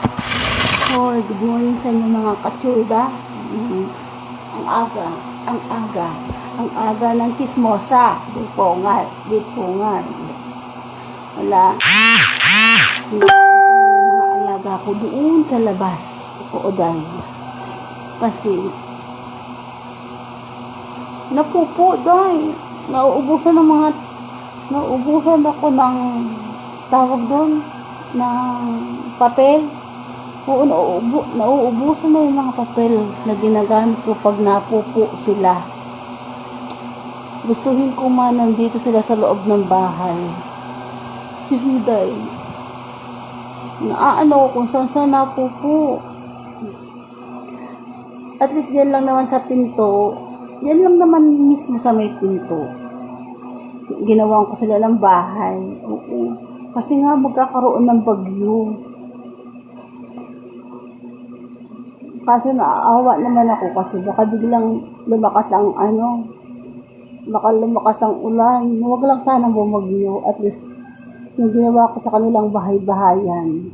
Hoy, good morning sa inyo mga katsuda. Ang aga, ang aga, ang aga ng kismosa. Di pungal. Wala. Mga alaga ko doon sa labas. Uoday. Kasi, napupo dahil. Nauubusan ako ng tawag doon, ng papel. Oo, nauubusan na yung mga papel na ginagamit ko pag napupo sila. Gustuhin ko man nandito sila sa loob ng bahay. Kismuday. Naaano kung saan napupo. At least yan lang naman sa pinto. Yan lang naman mismo sa may pinto. Ginawan ko sila ng bahay. Oo. Kasi nga magkakaroon ng bagyo. Kasi naaawa naman ako kasi baka biglang lumakas ang ulan. Huwag lang sanang bumagyo. At least, yung ginawa ko sa kanilang bahay-bahayan,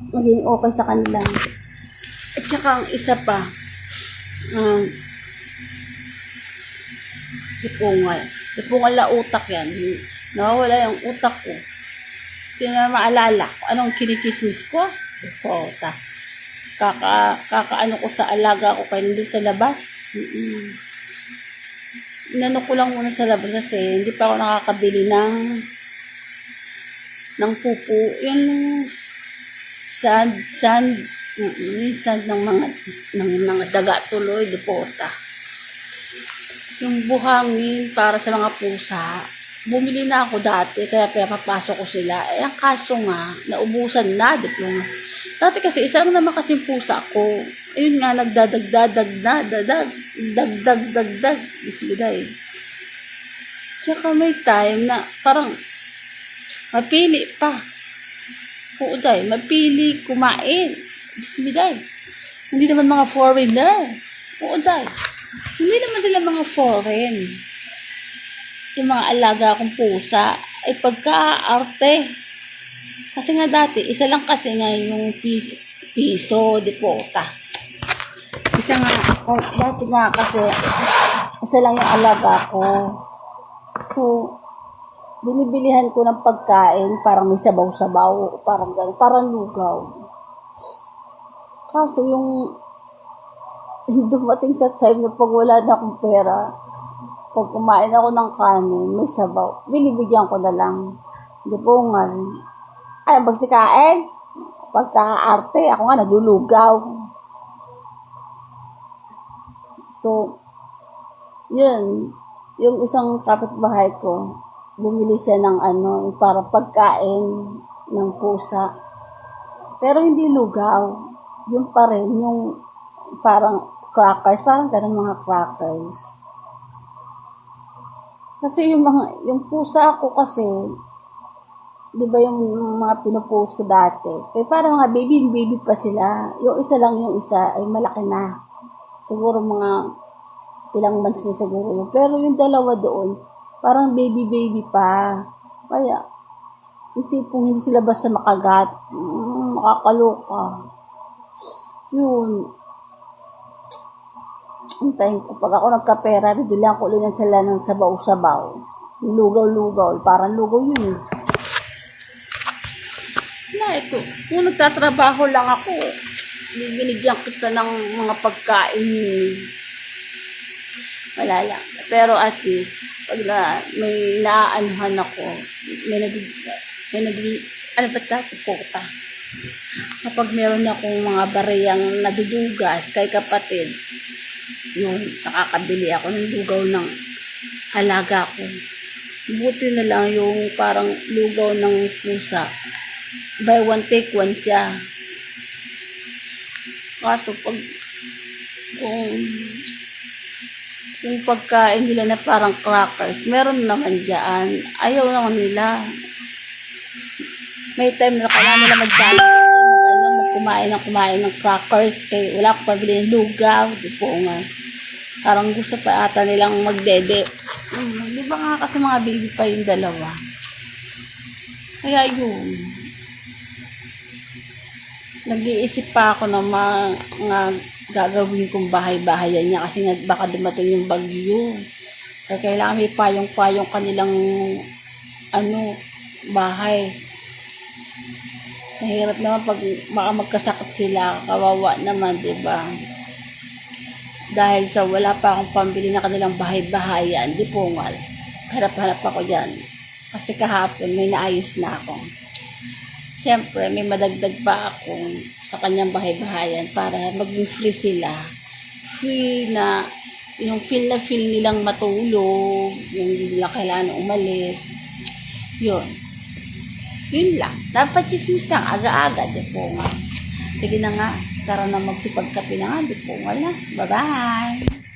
maging okay sa kanila. At saka ang isa pa, ipungal na utak yan. Nawawala yung utak ko. Kaya maalala ko anong kinikismis ko. Pota. Kakaano ko sa alaga ko kaya nandun sa labas. Inano ko lang muna sa labas kasi hindi pa ako nakakabili ng pupo. Yung sand ng mga daga tuloy, dipota. Yung buhangin para sa mga pusa. Bumili na ako dati, kaya papasok ko sila. Ang kaso nga, naubusan na, diploma. Dati kasi, isa lang naman kasing pusa ko. Ayun nga, nagdadagdag. Bisbiday. Tsaka may time na parang mapili pa. Uday, mapili kumain. Bisbiday. Hindi naman mga foreigner. Uday. Hindi naman sila mga foreign. Yung mga alaga kong pusa ay pagka-arte. Kasi nga dati, isa lang kasi nga yung piso, dipota. Isa nga ako, dati nga kasi, isa lang yung alaga ko. So, binibilihan ko ng pagkain, parang may sabaw-sabaw, parang gano'n, parang lugaw. Kaso yung dumating sa time na pag wala na akong pera, pag kumain ako ng kanin, may sabaw, binibigyan ko na lang. Hindi po nga, ay, magsikain. Pagka-arte, ako nga naglulugaw. So, yun, yung isang kapitbahay ko, bumili siya ng para pagkain ng pusa. Pero hindi lugaw. Yung pa rin, yung parang crackers, parang ganun mga crackers. Kasi yung pusa ko kasi, di ba yung mga pinupost ko dati, parang mga baby pa sila. Yung isa ay malaki na. Siguro mga ilang months na siguro yun. Pero yung dalawa doon, parang baby pa. Kaya, yung tipong hindi sila basta makagat, makakaloka. Yun. Antayin ko. Pag ako nagkapera, bibilihan ko ulit sila ng sabaw-sabaw. Lugaw-lugaw. Parang lugaw yun. Na, ito. Kung nagtatrabaho lang ako, binigyan kita ng mga pagkain. Wala lang. Pero at least, pag may naaanuhan ako, pota. Kapag meron akong mga bariyang nadudugas kay kapatid, yun, nakakabili ako ng lugaw ng alaga ko. Buti na lang yung parang lugaw ng pusa. Buy one, take one siya. Kaso kung pagkain nila na parang crackers, meron naman dyan. Ayaw naman nila. May time na kailangan nila kumain ng crackers kaya wala ko pabili ng lugaw, di po nga. Parang gusto pa ata nilang magdede. Di ba nga kasi mga baby pa yung dalawa. Kaya yun, nag-iisip pa ako ng mga gagawin kong bahay-bahayan niya kasi nga baka dumating yung bagyo. Kaya kailangan may payong-payong kanilang bahay. Mahirap naman pag baka magkasakit sila, kawawa naman, 'di ba? Dahil sa wala pa akong pambili na kanilang bahay-bahayan, di pungal. Harap-harap ako diyan. Kasi kahapon may naayos na ako. Siyempre, may madagdag pa ako sa kanyang bahay-bahayan para maging free sila. Free na, yung feel na feel nilang matulog, yung hindi nila kailangan umalis. Yun. Yun lang. Dapat chismis lang, aga-aga, di po nga. Sige na nga, tara na magsipagkape na nga, di po nga na. Bye-bye!